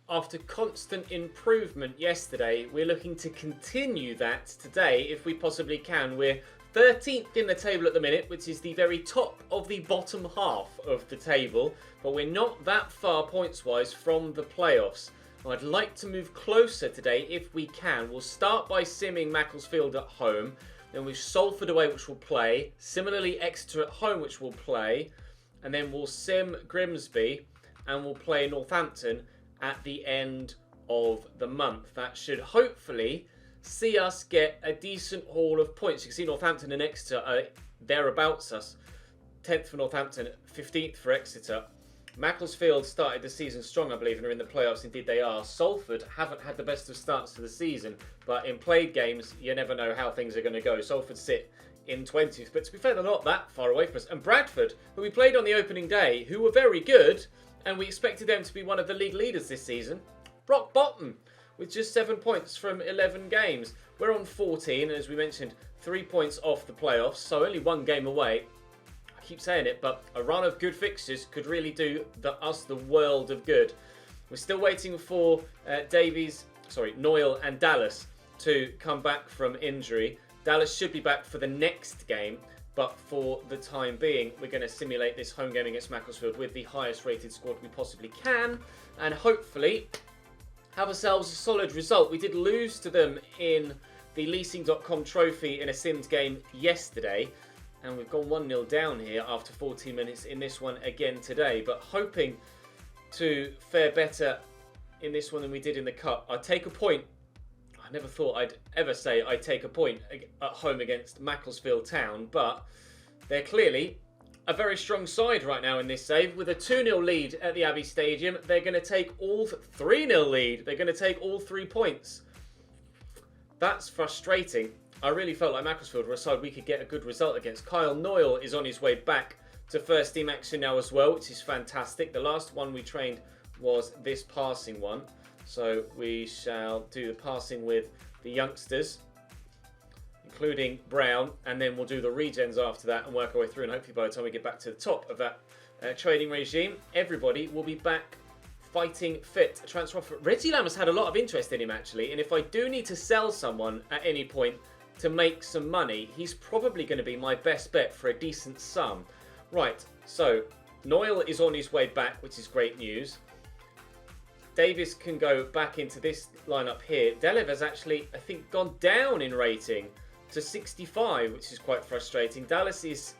after constant improvement yesterday, we're looking to continue that today if we possibly can. We're 13th in the table at the minute, which is the very top of the bottom half of the table, but we're not that far points-wise from the playoffs. I'd like to move closer today if we can. We'll start by simming Macclesfield at home, then we've Salford away, which we'll play, similarly Exeter at home, which we'll play, and then we'll sim Grimsby and we'll play Northampton at the end of the month. That should hopefully see us get a decent haul of points. You can see Northampton and Exeter are thereabouts us. 10th for Northampton, 15th for Exeter. Macclesfield started the season strong, I believe, and are in the playoffs. Indeed they are. Salford haven't had the best of starts to the season, but in played games, you never know how things are going to go. Salford sit in 20th, but to be fair, they're not that far away from us. And Bradford, who we played on the opening day, who were very good, and we expected them to be one of the league leaders this season, rock bottom with just 7 points from 11 games. We're on 14, and as we mentioned, 3 points off the playoffs, so only one game away. I keep saying it, but a run of good fixtures could really do us the world of good. We're still waiting for Noyle and Dallas to come back from injury. Dallas should be back for the next game, but for the time being, we're going to simulate this home game against Macclesfield with the highest rated squad we possibly can, and hopefully have ourselves a solid result. We did lose to them in the leasing.com trophy in a Sims game yesterday, and we've gone 1-0 down here after 14 minutes in this one again today, but hoping to fare better in this one than we did in the Cup. I'd take a point. I never thought I'd ever say I'd take a point at home against Macclesfield Town, but they're clearly a very strong side right now in this save. With a 2-0 lead at the Abbey Stadium, they're going to take all 3-0 lead. They're going to take all 3 points. That's frustrating. I really felt like Macclesfield were a side we could get a good result against. Kyle Noyle is on his way back to first team action now as well, which is fantastic. The last one we trained was this passing one. So we shall do the passing with the youngsters, including Brown, and then we'll do the regens after that and work our way through, and hopefully by the time we get back to the top of that trading regime, everybody will be back fighting fit. Transfer offer. Reggie Lamb has had a lot of interest in him actually, and if I do need to sell someone at any point to make some money, he's probably going to be my best bet for a decent sum. Right, so Noyle is on his way back, which is great news. Davis can go back into this lineup here. Delev has actually, I think, gone down in rating to 65, which is quite frustrating. Dallas is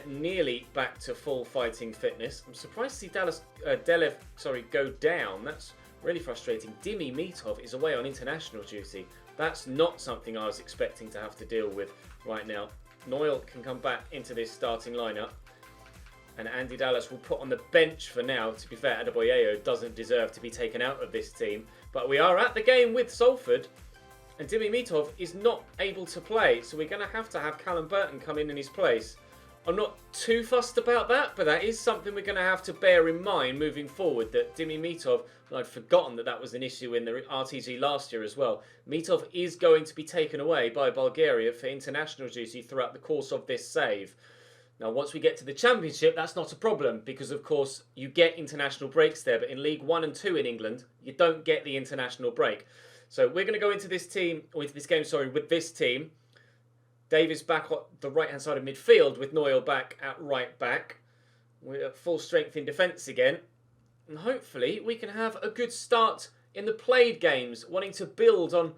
nearly back to full fighting fitness. I'm surprised to see Delev go down. That's really frustrating. Dimi Mitov is away on international duty. That's not something I was expecting to have to deal with right now. Noyle can come back into this starting lineup, and Andy Dallas will put on the bench for now. To be fair, Adebayo doesn't deserve to be taken out of this team. But we are at the game with Salford, and Dimi Mitov is not able to play, so we're going to have Callum Burton come in his place. I'm not too fussed about that, but that is something we're going to have to bear in mind moving forward, that Dimi Mitov, and I'd forgotten that was an issue in the RTG last year as well, Mitov is going to be taken away by Bulgaria for international duty throughout the course of this save. Now, once we get to the Championship, that's not a problem because, of course, you get international breaks there. But in League 1 and 2 in England, you don't get the international break. So we're going to go into this game, with this team. Davis back on the right-hand side of midfield with Noyle back at right back. We're at full strength in defence again. And hopefully we can have a good start in the played games, wanting to build on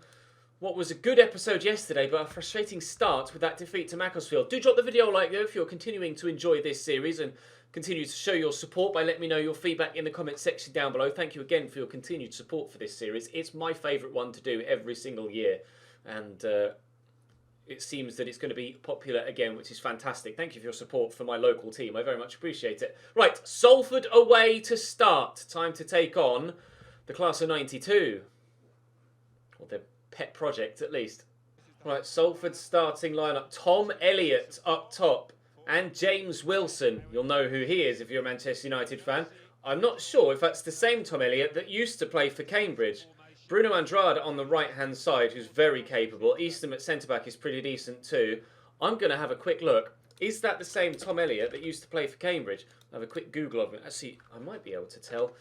what was a good episode yesterday, but a frustrating start with that defeat to Macclesfield. Do drop the video a like though if you're continuing to enjoy this series, and continue to show your support by letting me know your feedback in the comment section down below. Thank you again for your continued support for this series. It's my favourite one to do every single year, and it seems that it's going to be popular again, which is fantastic. Thank you for your support for my local team. I very much appreciate it. Right, Salford away to start. Time to take on the class of 92. Or their pet project, at least. Right, Salford's starting lineup. Tom Elliott up top. And James Wilson. You'll know who he is if you're a Manchester United fan. I'm not sure if that's the same Tom Elliott that used to play for Cambridge. Bruno Andrade on the right-hand side, who's very capable. Eastham at centre-back is pretty decent too. I'm going to have a quick look. Is that the same Tom Elliott that used to play for Cambridge? I'll have a quick Google of him. Actually, I might be able to tell.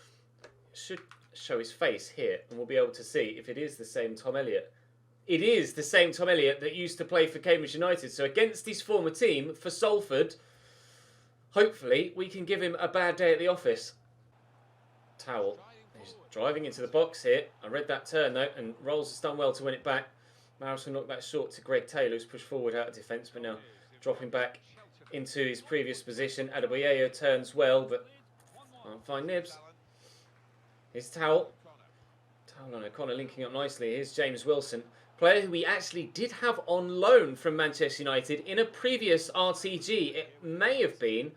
show his face here, and we'll be able to see if it is the same Tom Elliott. It is the same Tom Elliott that used to play for Cambridge United. So against his former team, for Salford, hopefully we can give him a bad day at the office. Towell. He's driving into the box here. I read that turn though, and Rolls has done well to win it back. Maris will knock that short to Greg Taylor, who's pushed forward out of defence, but now dropping back into his previous position. Adebayo turns well, but can't find Nibs. Here's Towell. Towell and O'Connor linking up nicely. Here's James Wilson, player who we actually did have on loan from Manchester United in a previous RTG. It may have been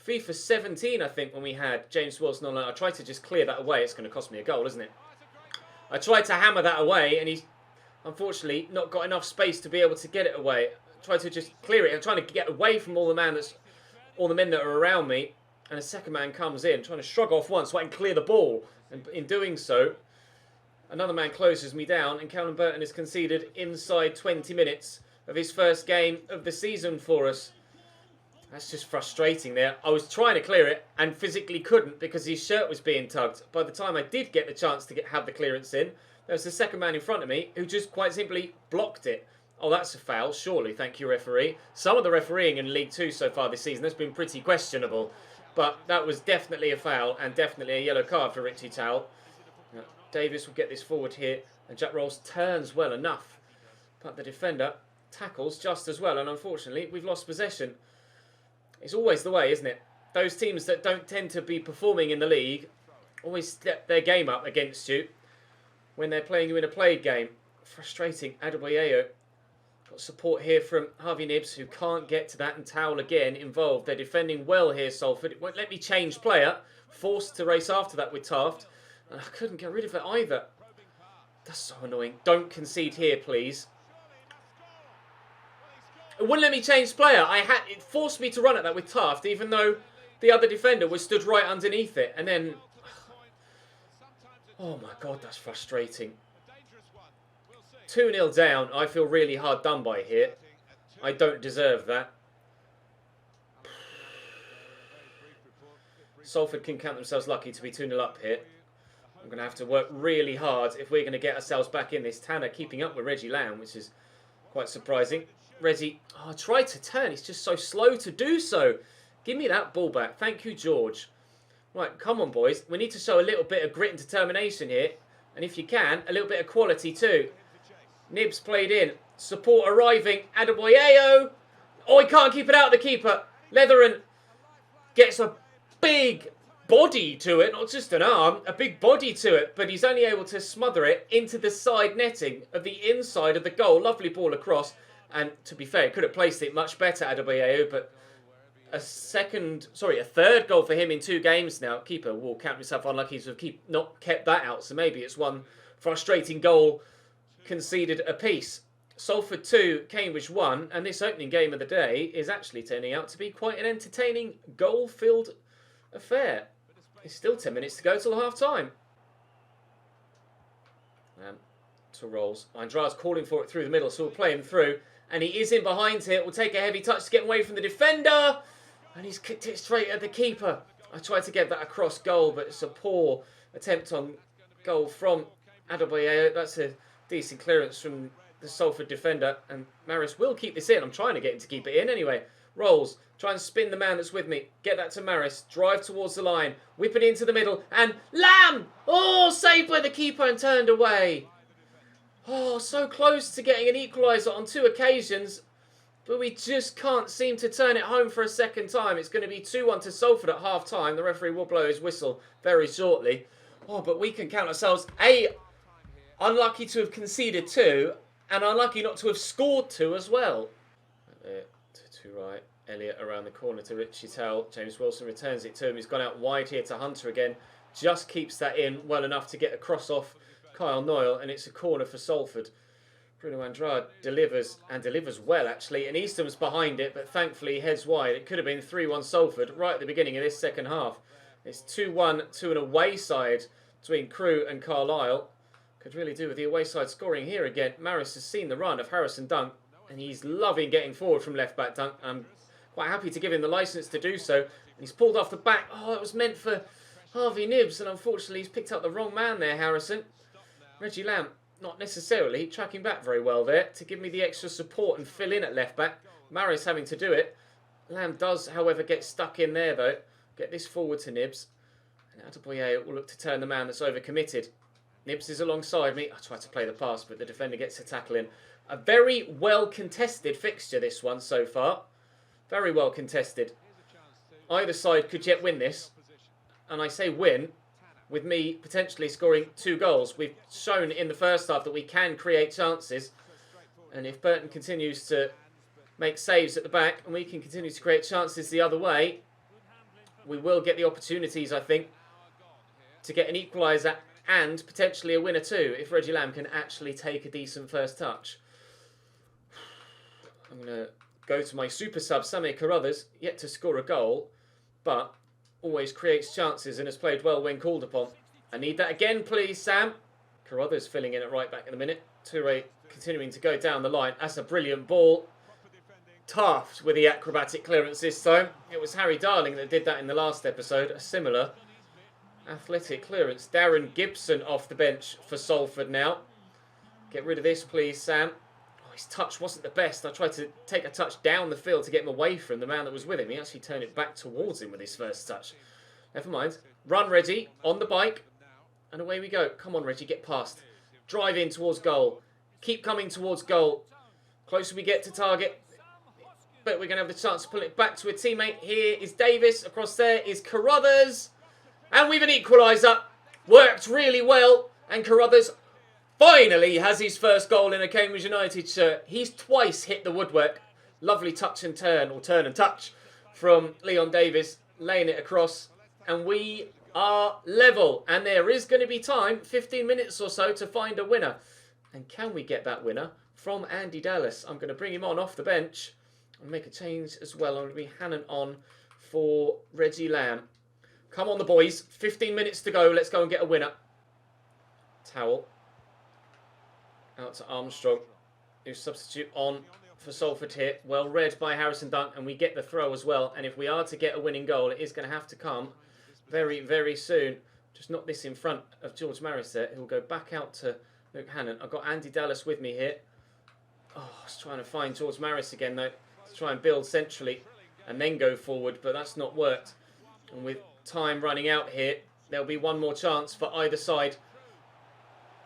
FIFA 17, I think, when we had James Wilson on loan. I tried to just clear that away. It's going to cost me a goal, isn't it? I tried to hammer that away, and he's unfortunately not got enough space to be able to get it away. I tried to just clear it. I'm trying to get away from all the men that are around me. And a second man comes in, trying to shrug off once so I can clear the ball. And in doing so, another man closes me down, and Callum Burton has conceded inside 20 minutes of his first game of the season for us. That's just frustrating there. I was trying to clear it and physically couldn't because his shirt was being tugged. By the time I did get the chance to have the clearance in, there was the second man in front of me who just quite simply blocked it. Oh, that's a foul, surely. Thank you, referee. Some of the refereeing in League 2 so far this season has been pretty questionable. But that was definitely a foul and definitely a yellow card for Richie Towell. Davis will get this forward here, and Jack Rolls turns well enough. But the defender tackles just as well, and unfortunately we've lost possession. It's always the way, isn't it? Those teams that don't tend to be performing in the league always step their game up against you when they're playing you in a played game. Frustrating. Adebayo. Got support here from Harvey Nibs, who can't get to that, and Towell again involved. They're defending well here, Salford. It won't let me change player. Forced to race after that with Taft. And I couldn't get rid of it either. That's so annoying. Don't concede here, please. It wouldn't let me change player. It forced me to run at that with Taft, even though the other defender was stood right underneath it. And then... oh my God, that's frustrating. 2-0 down. I feel really hard done by here. I don't deserve that. Salford can count themselves lucky to be 2-0 up here. I'm going to have to work really hard if we're going to get ourselves back in this. Tanner keeping up with Reggie Lamb, which is quite surprising. Reggie, oh, tried to turn. He's just so slow to do so. Give me that ball back. Thank you, George. Right, come on, boys. We need to show a little bit of grit and determination here. And if you can, a little bit of quality too. Nibs played in. Support arriving. Adebayo. Oh, he can't keep it out, the keeper. Leatheran gets a big body to it. Not just an arm. A big body to it. But he's only able to smother it into the side netting of the inside of the goal. Lovely ball across. And to be fair, could have placed it much better, Adebayo. But a third goal for him in 2 games now. Keeper will count himself unlucky to have not kept that out. So maybe it's one frustrating goal conceded apiece. Salford 2, Cambridge 1, and this opening game of the day is actually turning out to be quite an entertaining goal-filled affair. It's still 10 minutes to go till half-time. To Rolls. Andrade's calling for it through the middle, so we'll play him through. And he is in behind here. We'll take a heavy touch to get away from the defender. And he's kicked it straight at the keeper. I tried to get that across goal, but it's a poor attempt on goal from Adebayo. That's a decent clearance from the Salford defender. And Maris will keep this in. I'm trying to get him to keep it in anyway. Rolls. Try and spin the man that's with me. Get that to Maris. Drive towards the line. Whip it into the middle. And Lamb! Oh, saved by the keeper and turned away. Oh, so close to getting an equaliser on 2 occasions. But we just can't seem to turn it home for a second time. It's going to be 2-1 to Salford at half-time. The referee will blow his whistle very shortly. Oh, but we can count ourselves, unlucky to have conceded 2, and unlucky not to have scored 2 as well. To right. Elliott around the corner to Richie Towell. James Wilson returns it to him. He's gone out wide here to Hunter again. Just keeps that in well enough to get a cross off Kyle Noyle, and it's a corner for Salford. Bruno Andrade delivers, and delivers well actually, and Easton's behind it, but thankfully he heads wide. It could have been 3-1 Salford right at the beginning of this second half. It's 2-1 to an away side between Crewe and Carlisle. Could really do with the away side scoring here again. Maris has seen the run of Harrison Dunk, and he's loving getting forward from left back Dunk. I'm quite happy to give him the licence to do so. And he's pulled off the back. Oh, it was meant for Harvey Nibbs, and unfortunately he's picked up the wrong man there, Harrison. Reggie Lamb, not necessarily tracking back very well there to give me the extra support and fill in at left back. Maris having to do it. Lamb does, however, get stuck in there though. Get this forward to Nibbs. And Adebayo will look to turn the man that's overcommitted. Nibbs is alongside me. I tried to play the pass, but the defender gets to tackle in. A very well contested fixture, this one so far. Very well contested. Either side could yet win this. And I say win, with me potentially scoring 2 goals. We've shown in the first half that we can create chances. And if Burton continues to make saves at the back and we can continue to create chances the other way, we will get the opportunities, I think, to get an equaliser and potentially a winner too, if Reggie Lamb can actually take a decent first touch. I'm going to go to my super sub, Samir Carruthers, yet to score a goal, but always creates chances and has played well when called upon. I need that again, please, Sam. Carruthers filling in at right back in a minute. Toure continuing to go down the line. That's a brilliant ball. Taft with the acrobatic clearance this time. It was Harry Darling that did that in the last episode. A similar athletic clearance. Darren Gibson off the bench for Salford now. Get rid of this, please, Sam. Oh, his touch wasn't the best. I tried to take a touch down the field to get him away from the man that was with him. He actually turned it back towards him with his first touch. Never mind. Run, Reggie, on the bike. And away we go. Come on, Reggie, get past. Drive in towards goal. Keep coming towards goal. Closer we get to target, but we're going to have the chance to pull it back to a teammate. Here is Davis. Across there is Carruthers. And we've an equaliser. Worked really well. And Carruthers finally has his first goal in a Cambridge United shirt. He's twice hit the woodwork. Lovely touch and turn, or turn and touch, from Leon Davis, laying it across. And we are level. And there is going to be time, 15 minutes or so, to find a winner. And can we get that winner from Andy Dallas? I'm going to bring him on off the bench and make a change as well. I'm going to be Hannon on for Reggie Lamb. Come on, the boys. 15 minutes to go. Let's go and get a winner. Towell. Out to Armstrong, who's substitute on for Salford here. Well read by Harrison Dunk, and we get the throw as well. And if we are to get a winning goal, it is going to have to come very, very soon. Just knock this in front of George Maris there. He'll go back out to Luke Hannon. I've got Andy Dallas with me here. Oh, I was trying to find George Maris again, though, to try and build centrally and then go forward, but that's not worked. And with time running out here, there'll be one more chance for either side,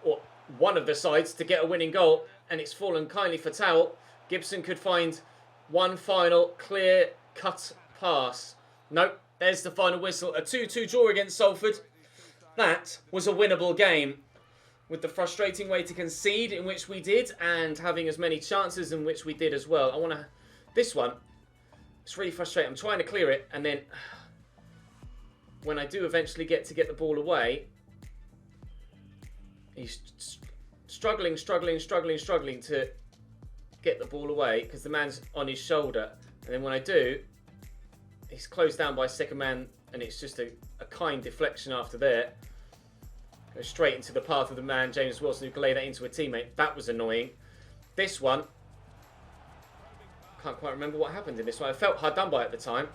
or one of the sides, to get a winning goal, and it's fallen kindly for Towell. Gibson could find one final clear-cut pass. Nope, there's the final whistle. A 2-2 draw against Salford. That was a winnable game, with the frustrating way to concede in which we did, and having as many chances in which we did as well. This one, it's really frustrating. I'm trying to clear it, and then when I do eventually get the ball away, he's struggling to get the ball away because the man's on his shoulder. And then when I do, he's closed down by second man, and it's just a kind deflection after there. Goes straight into the path of the man, James Wilson, who can lay that into a teammate. That was annoying. This one, can't quite remember what happened in this one. I felt hard done by at the time.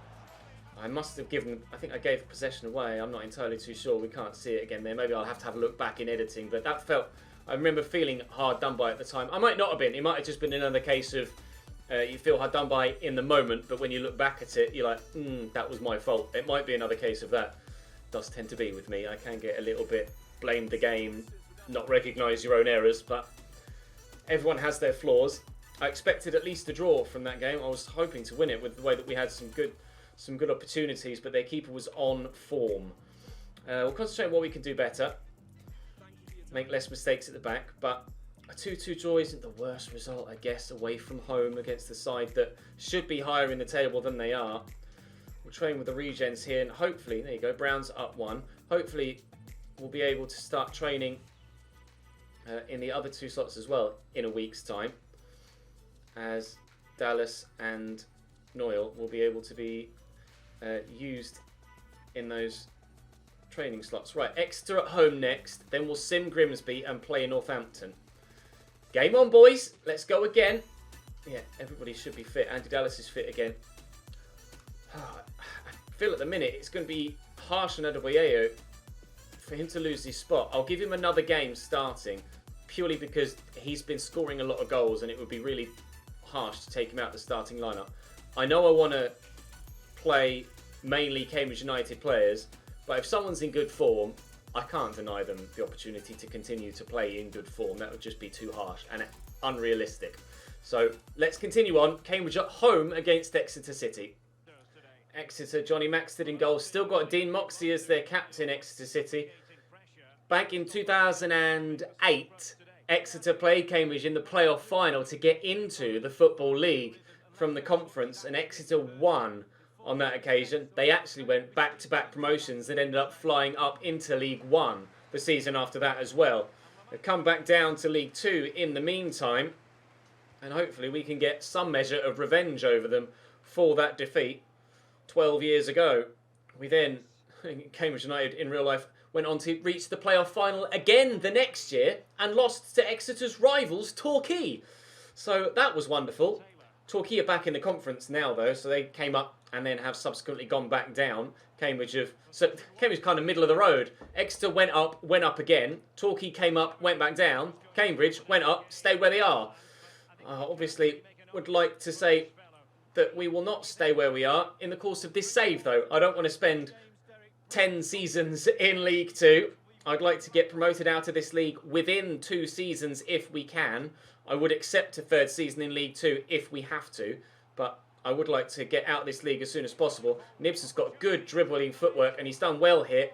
I must have given, I think I gave possession away. I'm not entirely too sure. We can't see it again there. Maybe I'll have to have a look back in editing. But that felt, I remember feeling hard done by at the time. I might not have been. It might have just been another case of you feel hard done by in the moment, but when you look back at it, you're like, that was my fault. It might be another case of that. It does tend to be with me. I can get a little bit blame the game, not recognise your own errors, but everyone has their flaws. I expected at least a draw from that game. I was hoping to win it with the way that we had some good opportunities, but their keeper was on form. We'll concentrate on what we can do better, make less mistakes at the back, but a 2-2 draw isn't the worst result, I guess, away from home against the side that should be higher in the table than they are. We'll train with the regens here, and hopefully, there you go, Brown's up 1. Hopefully, we'll be able to start training in the other 2 slots as well in a week's time, as Dallas and Noyle will be able to be used in those training slots. Right, Exeter at home next, then we'll sim Grimsby and play Northampton. Game on, boys. Let's go again. Yeah, everybody should be fit. Andy Dallas is fit again. I feel at the minute it's going to be harsh on Adebayo for him to lose his spot. I'll give him another game starting, purely because he's been scoring a lot of goals and it would be really harsh to take him out of the starting lineup. I know I want to play mainly Cambridge United players, but if someone's in good form, I can't deny them the opportunity to continue to play in good form. That would just be too harsh and unrealistic. So let's continue on. Cambridge at home against Exeter City. Exeter, Johnny Maxted in goal. Still got Dean Moxey as their captain, Exeter City. Back in 2008, Exeter played Cambridge in the playoff final to get into the Football League from the conference, and Exeter won on that occasion. They actually went back-to-back promotions and ended up flying up into League One the season after that as well. They've come back down to League Two in the meantime, and hopefully we can get some measure of revenge over them for that defeat 12 years ago. We then, Cambridge United in real life, went on to reach the playoff final again the next year and lost to Exeter's rivals, Torquay. So that was wonderful. Torquay are back in the conference now though, so they came up and then have subsequently gone back down. Cambridge kind of middle of the road. Exeter went up again. Torquay came up, went back down. Cambridge went up, stayed where they are. Obviously, would like to say that we will not stay where we are in the course of this save, though. I don't want to spend 10 seasons in League Two. I'd like to get promoted out of this league within 2 seasons if we can. I would accept a 3rd season in League Two if we have to, but I would like to get out of this league as soon as possible. Nibs has got good dribbling footwork and he's done well here.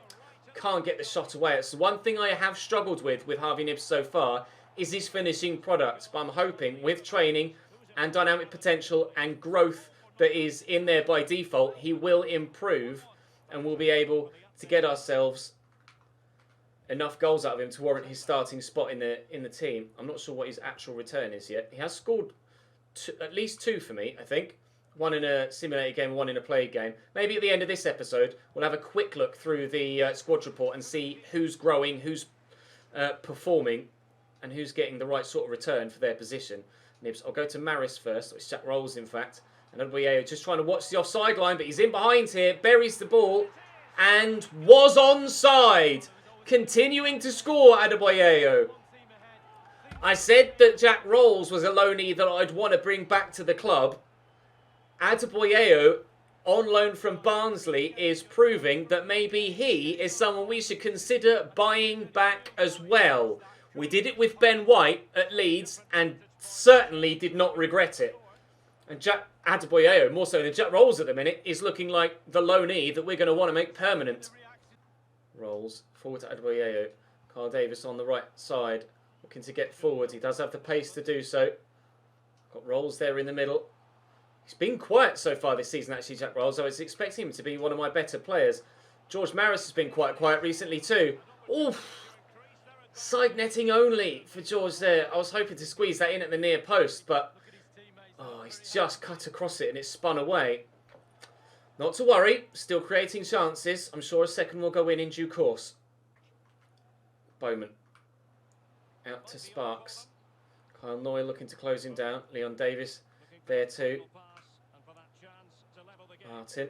Can't get the shot away. It's the one thing I have struggled with Harvey Nibs so far is his finishing product, but I'm hoping with training and dynamic potential and growth that is in there by default, he will improve and we'll be able to get ourselves enough goals out of him to warrant his starting spot in the team. I'm not sure what his actual return is yet. He has scored at least 2 for me, I think. 1 in a simulated game, 1 in a played game. Maybe at the end of this episode, we'll have a quick look through the squad report and see who's growing, who's performing, and who's getting the right sort of return for their position. Nibs, I'll go to Maris first, which Jack Rolls, in fact. And Adebayo just trying to watch the offside line, but he's in behind here, buries the ball, and was onside. Continuing to score, Adebayo. I said that Jack Rolls was a loanee that I'd want to bring back to the club. Adebayo, on loan from Barnsley, is proving that maybe he is someone we should consider buying back as well. We did it with Ben White at Leeds and certainly did not regret it. And Jack Adebayo, more so than Jack Rolls at the minute, is looking like the loanee that we're going to want to make permanent. Rolls forward to Adebayo. Carl Davis on the right side, looking to get forward. He does have the pace to do so. Got Rolls there in the middle. He's been quiet so far this season, actually, Jack Rolls. I was expecting him to be one of my better players. George Maris has been quite quiet recently too. Oof. Side netting only for George there. I was hoping to squeeze that in at the near post, but he's just cut across it and it's spun away. Not to worry, still creating chances. I'm sure a second will go in due course. Bowman. Out to Sparks. Kyle Noy looking to close him down. Leon Davis there too. Martin.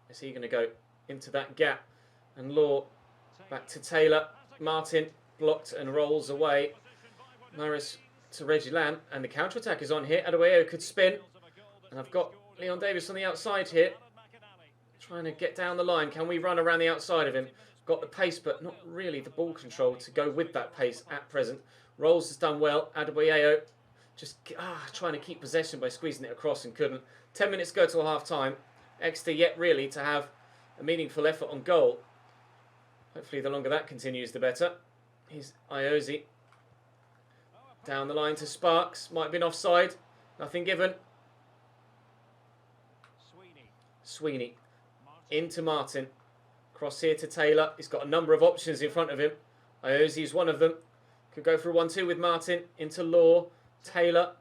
Is he going to go into that gap? And Law back to Taylor. Martin blocked and rolls away. Maris to Reggie Lamb. And the counter-attack is on here. Adebayo could spin. And I've got Leon Davis on the outside here. Trying to get down the line. Can we run around the outside of him? Got the pace, but not really the ball control to go with that pace at present. Rolls has done well. Adebayo just trying to keep possession by squeezing it across and couldn't. 10 minutes go till half-time. Exeter yet really to have a meaningful effort on goal. Hopefully the longer that continues, the better. Here's Iosi. Down the line to Sparks. Might have been offside. Nothing given. Sweeney. Into Martin. Cross here to Taylor. He's got a number of options in front of him. Iosi is one of them. Could go for a 1-2 with Martin. Into Law. Taylor.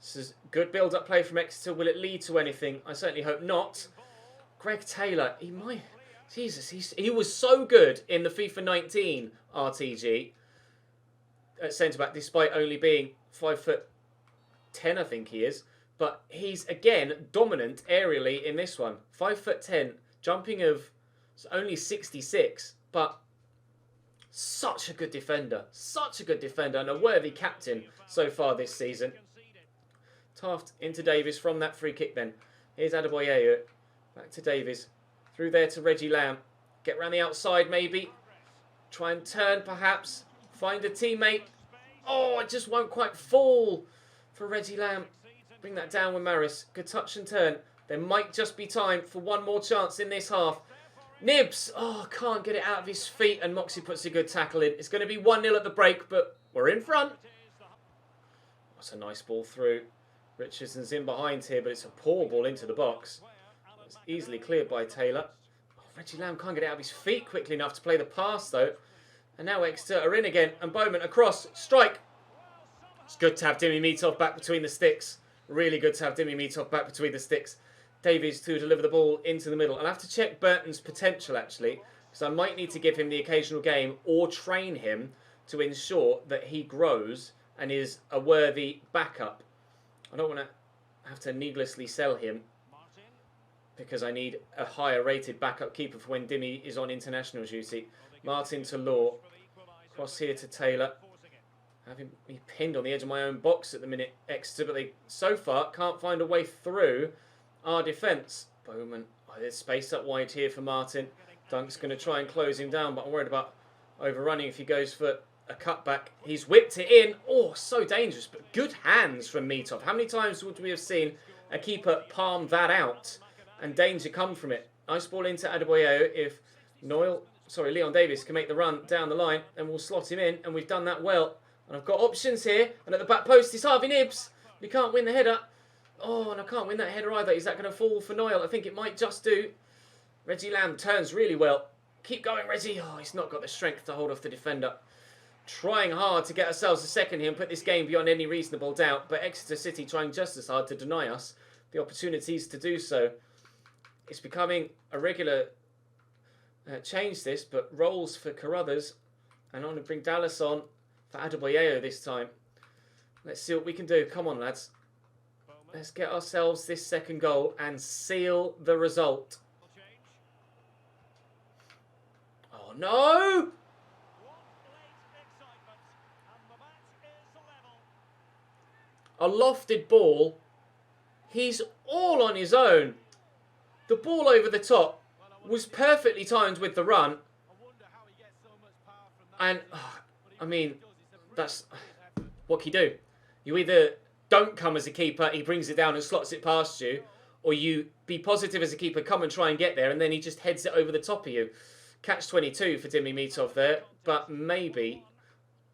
This is good build-up play from Exeter. Will it lead to anything? I certainly hope not. Greg Taylor. He might... Jesus, he was so good in the FIFA 19 RTG at centre-back, despite only being 5'10", I think he is. But he's, again, dominant aerially in this one. 5'10", jumping of It's only 66, but such a good defender. Such a good defender and a worthy captain so far this season. Taft into Davies from that free kick then. Here's Adebayo. Back to Davies. Through there to Reggie Lamb. Get round the outside maybe. Try and turn perhaps. Find a teammate. Oh, it just won't quite fall for Reggie Lamb. Bring that down with Maris. Good touch and turn. There might just be time for one more chance in this half. Nibs. Oh, can't get it out of his feet. And Moxie puts a good tackle in. It's going to be 1-0 at the break, but we're in front. That's a nice ball through. Richardson's in behind here, but it's a poor ball into the box. It's easily cleared by Taylor. Oh, Reggie Lamb can't get it out of his feet quickly enough to play the pass, though. And now Exeter are in again. And Bowman across. Strike. It's good to have Dimi Mitov back between the sticks. Really good to have Dimi Mitov back between the sticks. Davies to deliver the ball into the middle. I'll have to check Burton's potential, actually, because I might need to give him the occasional game or train him to ensure that he grows and is a worthy backup. I don't want to have to needlessly sell him because I need a higher rated backup keeper for when Dimi is on international duty. Martin to Law. Cross here to Taylor. Having me pinned on the edge of my own box at the minute, Exeter, but they so far can't find a way through our defence. Bowman. Oh, there's space up wide here for Martin. Dunk's going to try and close him down, but I'm worried about overrunning if he goes for a cutback. He's whipped it in. Oh, so dangerous, but good hands from Mitov. How many times would we have seen a keeper palm that out and danger come from it? Nice ball into Adebayo. If Leon Davis can make the run down the line, and we'll slot him in, and we've done that well. And I've got options here, and at the back post is Harvey Nibbs. We can't win the header. Oh, and I can't win that header either. Is that going to fall for Noyle? I think it might just do. Reggie Lamb turns really well. Keep going, Reggie. Oh, he's not got the strength to hold off the defender. Trying hard to get ourselves a second here and put this game beyond any reasonable doubt. But Exeter City trying just as hard to deny us the opportunities to do so. It's becoming a regular change, this, but roles for Carruthers. And I'm going to bring Dallas on for Adebayo this time. Let's see what we can do. Come on, lads. Let's get ourselves this second goal and seal the result. Oh, no! A lofted ball. He's all on his own. The ball over the top was perfectly timed with the run. And, I mean, that's... What can you do? You either don't come as a keeper, he brings it down and slots it past you, or you be positive as a keeper, come and try and get there, and then he just heads it over the top of you. Catch-22 for Dimi Mitov there, but maybe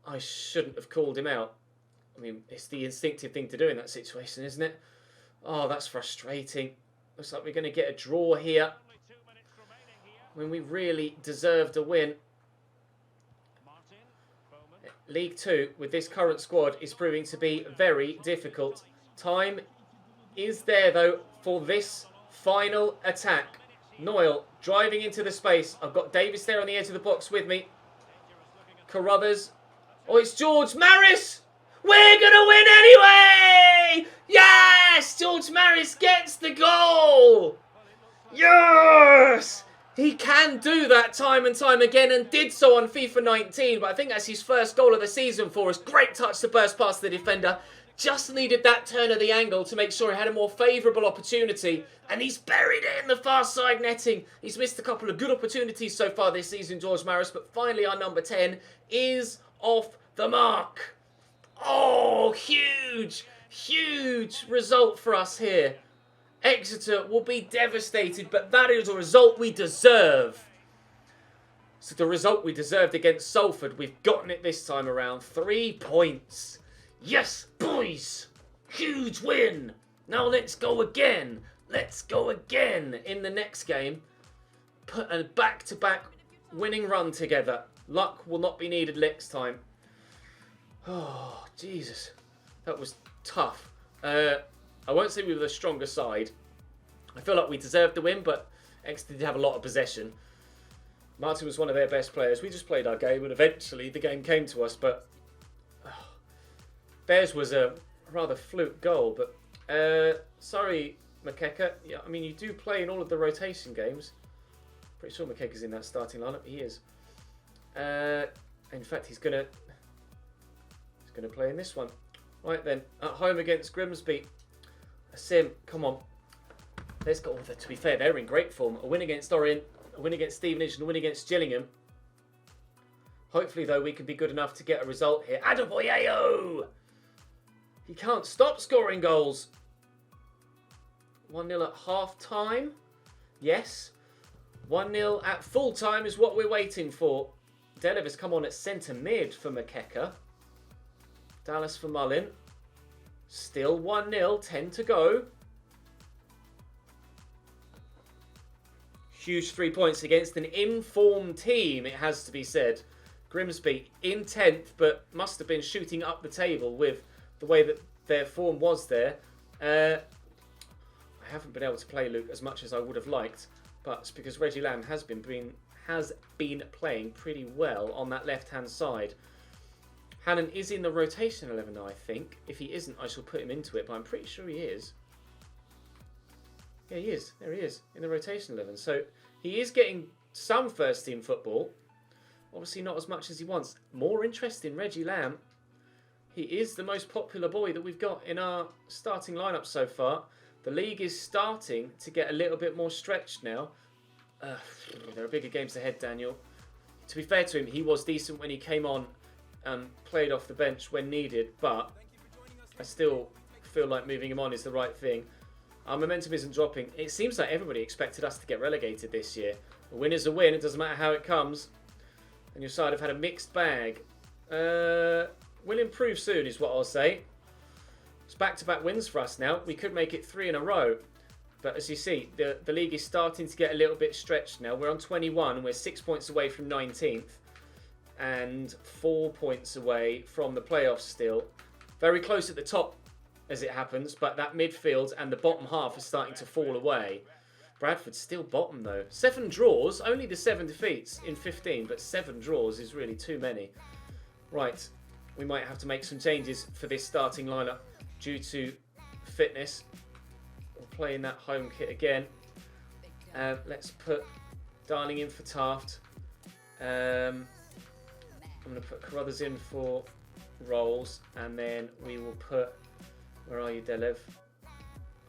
I shouldn't have called him out. I mean, it's the instinctive thing to do in that situation, isn't it? Oh, that's frustrating. Looks like we're going to get a draw here when we really deserved a win. League 2, with this current squad, is proving to be very difficult. Time is there, though, for this final attack. Noyle driving into the space. I've got Davis there on the edge of the box with me. Carruthers. Oh, it's George Maris! We're going to win anyway! Yes! George Maris gets the goal! Yes! He can do that time and time again and did so on FIFA 19, but I think that's his first goal of the season for us. Great touch to burst past the defender. Just needed that turn of the angle to make sure he had a more favourable opportunity, and he's buried it in the far side netting. He's missed a couple of good opportunities so far this season, George Maris, but finally our number 10 is off the mark. Oh, huge, huge result for us here. Exeter will be devastated, but that is a result we deserve. So the result we deserved against Salford, we've gotten it this time around. 3 points. Yes, boys. Huge win. Now let's go again. Let's go again in the next game. Put a back-to-back winning run together. Luck will not be needed next time. Oh, Jesus. That was tough. I won't say we were the stronger side. I feel like we deserved the win, but Exeter did have a lot of possession. Martin was one of their best players. We just played our game, and eventually the game came to us, but theirs was a rather fluke goal. But sorry, Makeka. Yeah, I mean, you do play in all of the rotation games. Pretty sure McKega's in that starting lineup. He is. In fact, he's gonna play in this one. Right then, at home against Grimsby. Sim, come on. Let's go. Oh, to be fair, they're in great form. A win against Orient, a win against Stevenage, and a win against Gillingham. Hopefully, though, we can be good enough to get a result here. Adebayo! He can't stop scoring goals. 1-0 at half-time. Yes. 1-0 at full-time is what we're waiting for. Delev has come on at centre mid for McKega. Dallas for Mullin. Still 1-0, 10 to go. Huge 3 points against an informed team, it has to be said. Grimsby in 10th, but must have been shooting up the table with the way that their form was there. I haven't been able to play Luke as much as I would have liked, but it's because Reggie Lamb has been playing pretty well on that left-hand side. Hannon is in the rotation 11 now, I think. If he isn't, I shall put him into it, but I'm pretty sure he is. Yeah, he is. There he is, in the rotation 11. So he is getting some first-team football. Obviously not as much as he wants. More interest in Reggie Lamb. He is the most popular boy that we've got in our starting lineup so far. The league is starting to get a little bit more stretched now. There are bigger games ahead, Daniel. To be fair to him, he was decent when he came on and played off the bench when needed, but I still feel like moving him on is the right thing. Our momentum isn't dropping. It seems like everybody expected us to get relegated this year. A win is a win. It doesn't matter how it comes. And your side have had a mixed bag. We'll improve soon is what I'll say. It's back-to-back wins for us now. We could make it 3 in a row. But as you see, the league is starting to get a little bit stretched now. We're on 21 and we're 6 points away from 19th. And 4 points away from the playoffs still. Very close at the top as it happens. But that midfield and the bottom half is starting to fall away. Bradford's still bottom though. 7 draws, only the 7 defeats in 15. But 7 draws is really too many. Right, we might have to make some changes for this starting lineup due to fitness. We'll play in that home kit again. Let's put Darling in for Taft. I'm going to put Carruthers in for Rolls. And then we will put... Where are you, Delev?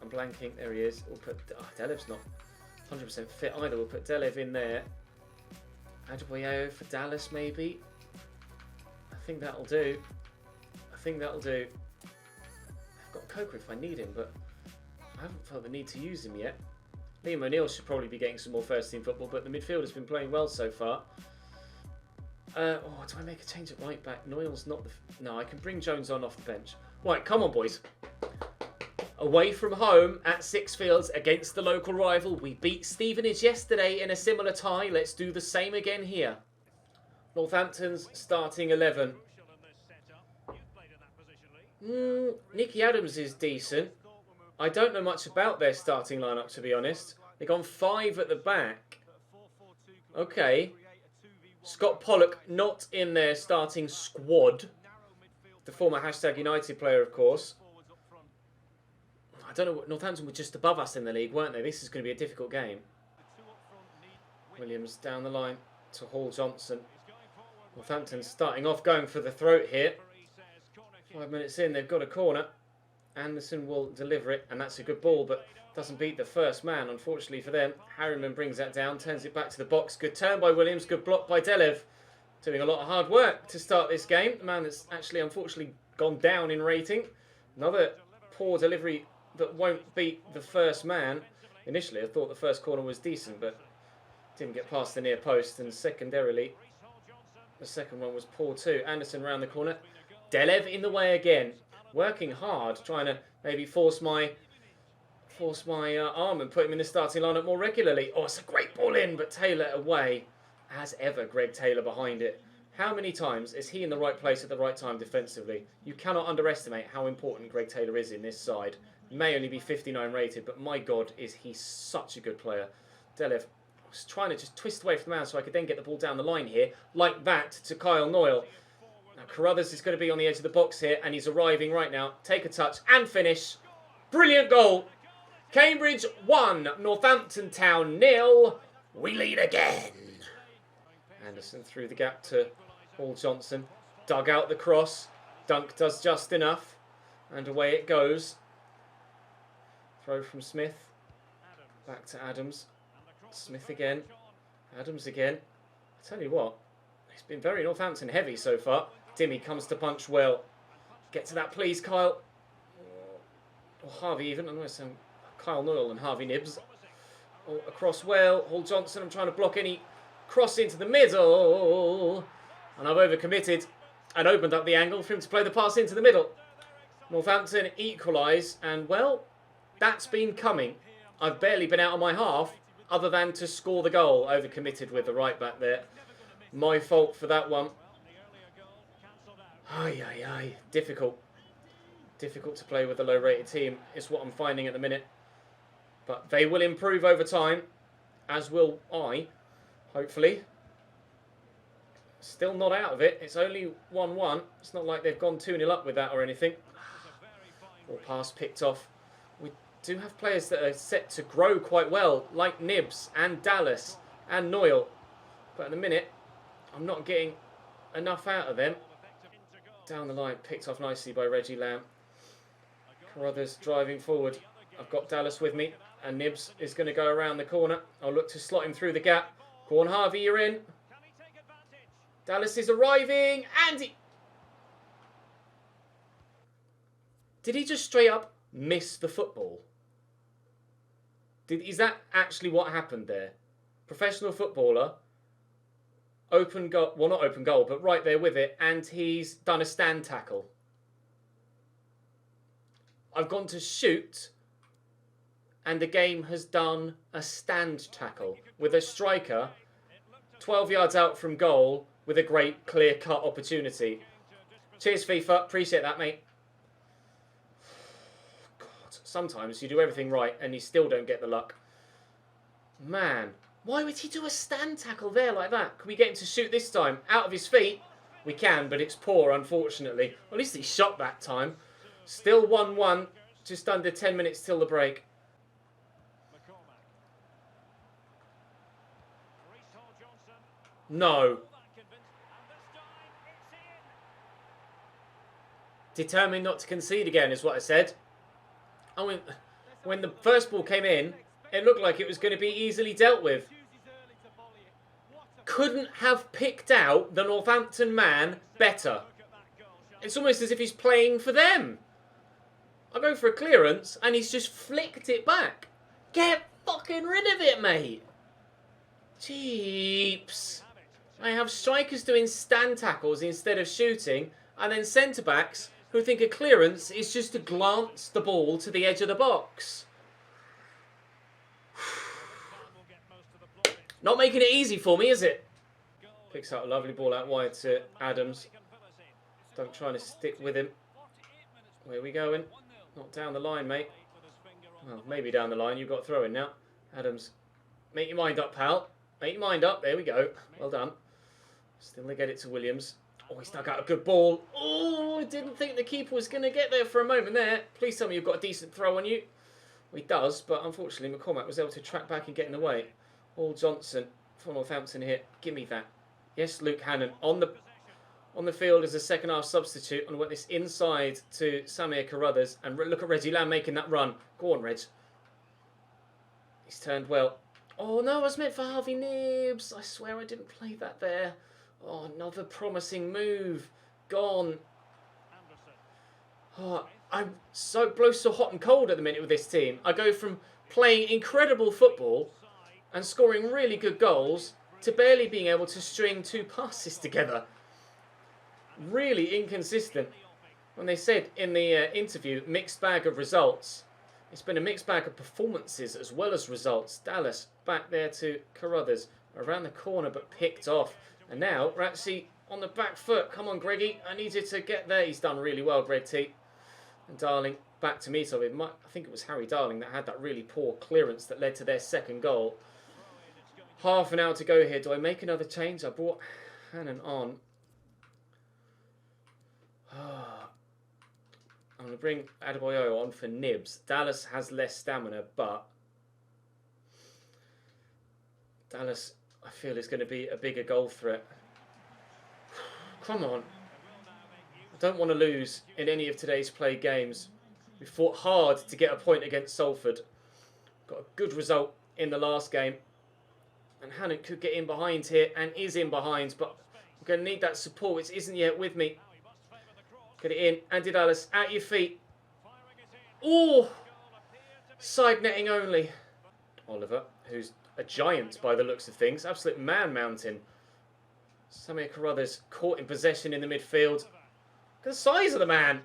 I'm blanking. There he is. We'll put... Oh, Delev's not 100% fit either. We'll put Delev in there. Adebayo for Dallas, maybe. I think that'll do. I've got Coker if I need him, but I haven't felt the need to use him yet. Liam O'Neill should probably be getting some more first-team football, but the midfield has been playing well so far. Do I make a change at right back? Noyle's not the... No, I can bring Jones on off the bench. Right, come on, boys. Away from home at Sixfields against the local rival. We beat Stevenage yesterday in a similar tie. Let's do the same again here. Northampton's starting 11. Nicky Adams is decent. I don't know much about their starting lineup, to be honest. They've gone 5 at the back. Okay. Scott Pollock not in their starting squad. The former #United player, of course. I don't know what... Northampton were just above us in the league, weren't they? This is going to be a difficult game. Williams down the line to Hall Johnson. Northampton starting off going for the throat here. 5 minutes in, they've got a corner. Anderson will deliver it, and that's a good ball, but doesn't beat the first man, unfortunately for them. Harriman brings that down, turns it back to the box. Good turn by Williams, good block by Delev. Doing a lot of hard work to start this game. The man that's actually, unfortunately, gone down in rating. Another poor delivery that won't beat the first man. Initially, I thought the first corner was decent, but didn't get past the near post, and secondarily, the second one was poor too. Anderson round the corner. Delev in the way again. Working hard, trying to maybe force my arm and put him in the starting lineup more regularly. Oh, it's a great ball in, but Taylor away. As ever, Greg Taylor behind it. How many times is he in the right place at the right time defensively? You cannot underestimate how important Greg Taylor is in this side. He may only be 59 rated, but my God, is he such a good player. Delev was trying to just twist away from the man so I could then get the ball down the line here, like that, to Kyle Noyle. Now, Carruthers is going to be on the edge of the box here, and he's arriving right now. Take a touch and finish. Brilliant goal. Cambridge 1, Northampton Town 0. We lead again. Anderson through the gap to Paul Johnson. Dug out the cross. Dunk does just enough. And away it goes. Throw from Smith. Back to Adams. Smith again. Adams again. I tell you what, it's been very Northampton heavy so far. Dimmy comes to punch well. Get to that please, Kyle. Or Harvey even. I know it's Kyle Noyle and Harvey Nibbs. Oh, across well. Hall Johnson, I'm trying to block any cross into the middle. And I've overcommitted and opened up the angle for him to play the pass into the middle. Northampton equalise, and well, that's been coming. I've barely been out of my half other than to score the goal. Overcommitted with the right back there. My fault for that one. Ay, ay, ay. Difficult. Difficult to play with a low-rated team is what I'm finding at the minute. But they will improve over time, as will I, hopefully. Still not out of it. It's only 1-1. It's not like they've gone 2-0 up with that or anything. Or pass picked off. We do have players that are set to grow quite well, like Nibbs and Dallas and Noyle. But at the minute, I'm not getting enough out of them. Down the line, picked off nicely by Reggie Lamb. Carruthers driving forward. I've got Dallas with me, and Nibbs is going to go around the corner. I'll look to slot him through the gap. Go on, Harvey, you're in. Dallas is arriving, and he... Did he just straight up miss the football? Is that actually what happened there? Professional footballer, open goal, well not open goal, but right there with it, and he's done a stand tackle. I've gone to shoot, and the game has done a stand tackle with a striker 12 yards out from goal with a great clear-cut opportunity. Cheers, FIFA. Appreciate that, mate. God, sometimes you do everything right and you still don't get the luck. Man, why would he do a stand tackle there like that? Can we get him to shoot this time? Out of his feet? We can, but it's poor, unfortunately. Well, at least he shot that time. Still 1-1. Just under 10 minutes till the break. No. Determined not to concede again is what I said. I mean, when the first ball came in, it looked like it was going to be easily dealt with. Couldn't have picked out the Northampton man better. It's almost as if he's playing for them. I go for a clearance and he's just flicked it back. Get fucking rid of it, mate. Jeeps. I have strikers doing stand tackles instead of shooting, and then centre-backs who think a clearance is just to glance the ball to the edge of the box. Not making it easy for me, is it? Picks out a lovely ball out wide to Adams. Don't try to stick with him. Where are we going? Not down the line, mate. Well, maybe down the line. You've got to throw in now. Adams, make your mind up, pal. Make your mind up. There we go. Well done. Still they get it to Williams. Oh, he's dug out a good ball. Oh, I didn't think the keeper was going to get there for a moment there. Please tell me you've got a decent throw on you. Well, he does, but unfortunately McCormack was able to track back and get in the way. Hall Johnson from Northampton here. Give me that. Yes, Luke Hannon on the field as a second half substitute. And went this inside to Samir Carruthers. And look at Reggie Lamb making that run. Go on, Reg. He's turned well. Oh, no, I was meant for Harvey Nibbs. I swear I didn't play that there. Oh, another promising move. Gone. Oh, I'm so blow so hot and cold at the minute with this team. I go from playing incredible football and scoring really good goals to barely being able to string two passes together. Really inconsistent. When they said in the interview, mixed bag of results, it's been a mixed bag of performances as well as results. Dallas back there to Carruthers. Around the corner but picked off. And now we're actually on the back foot. Come on, Greggy. I need you to get there. He's done really well, Greg T. And Darling back to me. So I think it was Harry Darling that had that really poor clearance that led to their second goal. Half an hour to go here. Do I make another change? I brought Hannon on. I'm going to bring Adebayo on for Nibbs. Dallas has less stamina, but Dallas, I feel, is going to be a bigger goal threat. Come on. I don't want to lose in any of today's played games. We fought hard to get a point against Salford. Got a good result in the last game. And Hannon could get in behind here and is in behind, but I'm going to need that support, which isn't yet with me. Get it in. Andy Dallas, at your feet. Oh! Side netting only. Oliver, who's a giant by the looks of things. Absolute man mountain. Samir Carruthers caught in possession in the midfield. Look at the size of the man.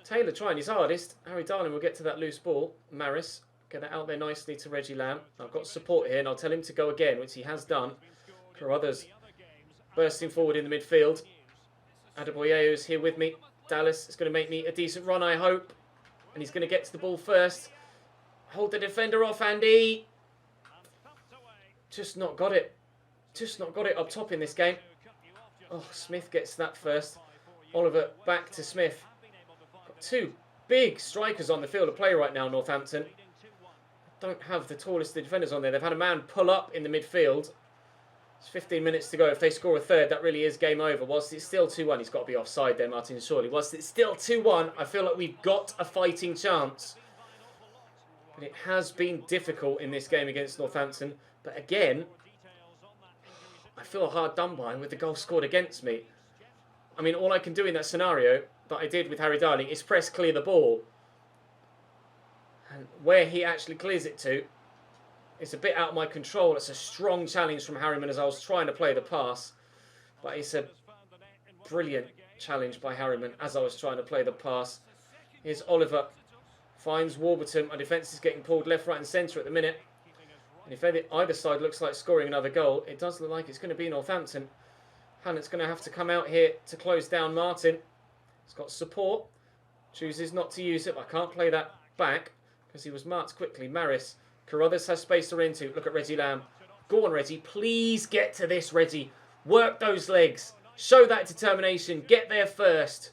Taylor trying his hardest. Harry Darling will get to that loose ball. Maris, get it out there nicely to Reggie Lamb. I've got support here and I'll tell him to go again, which he has done. Carruthers bursting forward in the midfield. Adebayo's here with me. Dallas is going to make me a decent run, I hope. And he's going to get to the ball first. Hold the defender off, Andy. Just not got it. Just not got it up top in this game. Oh, Smith gets that first. Oliver back to Smith. Got two big strikers on the field of play right now, Northampton. Don't have the tallest of defenders on there. They've had a man pull up in the midfield. It's 15 minutes to go. If they score a third, that really is game over. Whilst it's still 2-1, he's got to be offside there, Martin, surely. Whilst it's still 2-1, I feel like we've got a fighting chance. But it has been difficult in this game against Northampton. But again, I feel hard done by with the goal scored against me. I mean, all I can do in that scenario that I did with Harry Darling is press clear the ball. And where he actually clears it to, it's a bit out of my control. It's a strong challenge from Harriman as I was trying to play the pass. But it's a brilliant challenge by Harriman as I was trying to play the pass. Here's Oliver. Finds Warburton. My defence is getting pulled left, right and centre at the minute. And if either side looks like scoring another goal, it does look like it's going to be Northampton. Hannett's going to have to come out here to close down Martin. He's got support. Chooses not to use it. I can't play that back because he was marked quickly. Maris. Carruthers has space to run into. Look at Reggie Lamb. Go on, Reggie. Please get to this, Reggie. Work those legs. Show that determination. Get there first.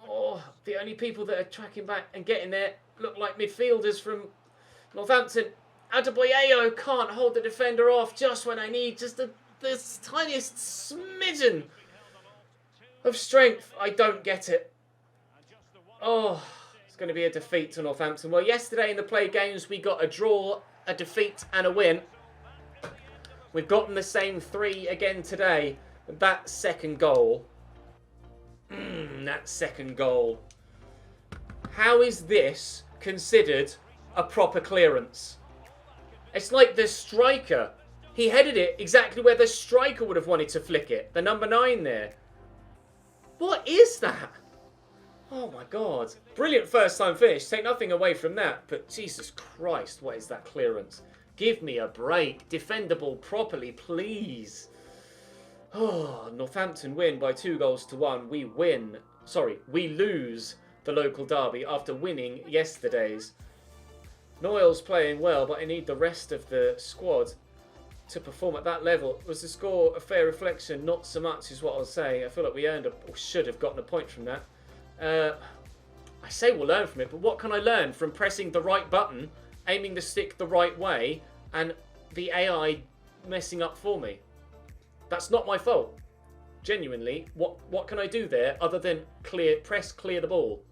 Oh, the only people that are tracking back and getting there look like midfielders from Northampton. Adebayo can't hold the defender off just when I need just the tiniest smidgen of strength. I don't get it. Oh, it's going to be a defeat to Northampton. Well, yesterday in the play games, we got a draw, a defeat and a win. We've gotten the same 3 again today. But that second goal... that second goal. How is this considered a proper clearance? It's like the striker. He headed it exactly where the striker would have wanted to flick it. The number 9 there. What is that? Oh my God. Brilliant first time finish. Take nothing away from that. But Jesus Christ, what is that clearance? Give me a break. Defendable properly, please. Oh, Northampton win by 2-1. We lose the local derby after winning yesterday's. Noyle's playing well, but I need the rest of the squad to perform at that level. Was the score a fair reflection? Not so much is what I'll say. I feel like we earned or should have gotten a point from that. I say we'll learn from it, but what can I learn from pressing the right button, aiming the stick the right way, and the AI messing up for me? That's not my fault. Genuinely, what can I do there other than press clear the ball?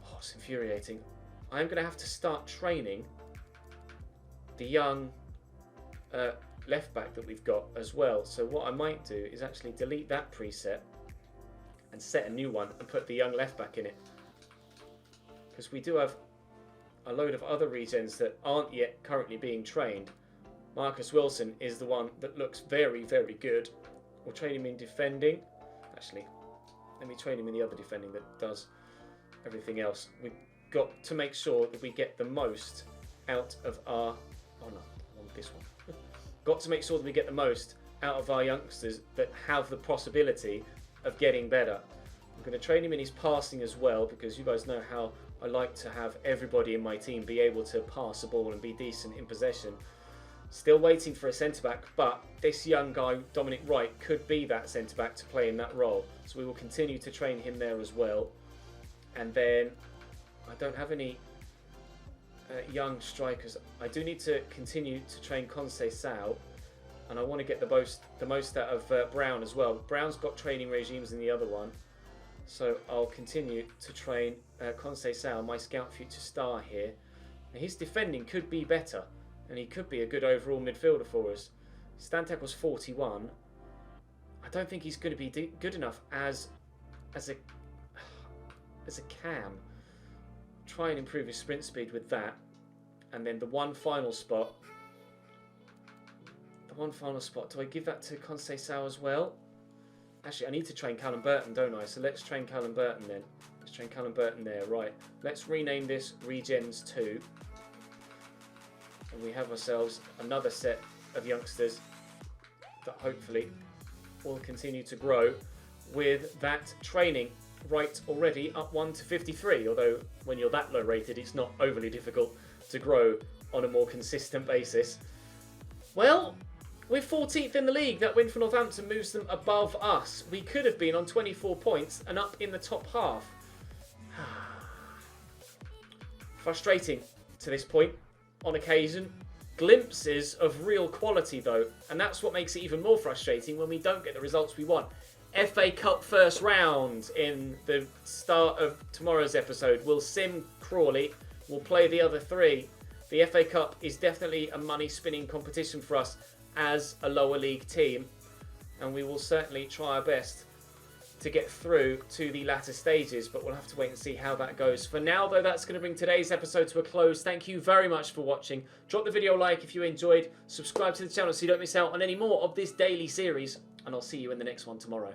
Oh, it's infuriating. I'm going to have to start training the young left back that we've got as well. So what I might do is actually delete that preset and set a new one and put the young left back in it. Because we do have a load of other regens that aren't yet currently being trained. Marcus Wilson is the one that looks very, very good. We'll train him in defending. Actually, let me train him in the other defending that does everything else. We've got to make sure that we get the most out of our... Oh no, I want this one. Got to make sure that we get the most out of our youngsters that have the possibility of getting better. I'm going to train him in his passing as well, because you guys know how I like to have everybody in my team be able to pass the ball and be decent in possession. Still waiting for a centre-back, but this young guy, Dominic Wright, could be that centre-back to play in that role. So we will continue to train him there as well. And then I don't have any young strikers. I do need to continue to train Conceição, and I want to get the most out of Brown as well. Brown's got training regimes in the other one, so I'll continue to train Conceição, my scout future star here. Now, his defending could be better, and he could be a good overall midfielder for us. Stantek was 41. I don't think he's going to be good enough as a cam. Try and improve his sprint speed with that, and then the one final spot. Do I give that to Conceição as well? Actually, I need to train Callum Burton, don't I? So let's train Callum Burton then. Let's train Callum Burton there. Right. Let's rename this Regens 2. And we have ourselves another set of youngsters that hopefully will continue to grow with that training. Right, already up 1 to 53, although when you're that low rated, it's not overly difficult to grow on a more consistent basis. Well, we're 14th in the league. That win for Northampton moves them above us. We could have been on 24 points and up in the top half. Frustrating to this point on occasion. Glimpses of real quality though, and that's what makes it even more frustrating when we don't get the results we want. FA Cup first round in the start of tomorrow's episode. We'll sim Crawley. We'll play the other three. The FA Cup is definitely a money-spinning competition for us as a lower league team, and we will certainly try our best to get through to the latter stages, but we'll have to wait and see how that goes. For now, though, that's going to bring today's episode to a close. Thank you very much for watching. Drop the video a like if you enjoyed. Subscribe to the channel so you don't miss out on any more of this daily series, and I'll see you in the next one tomorrow.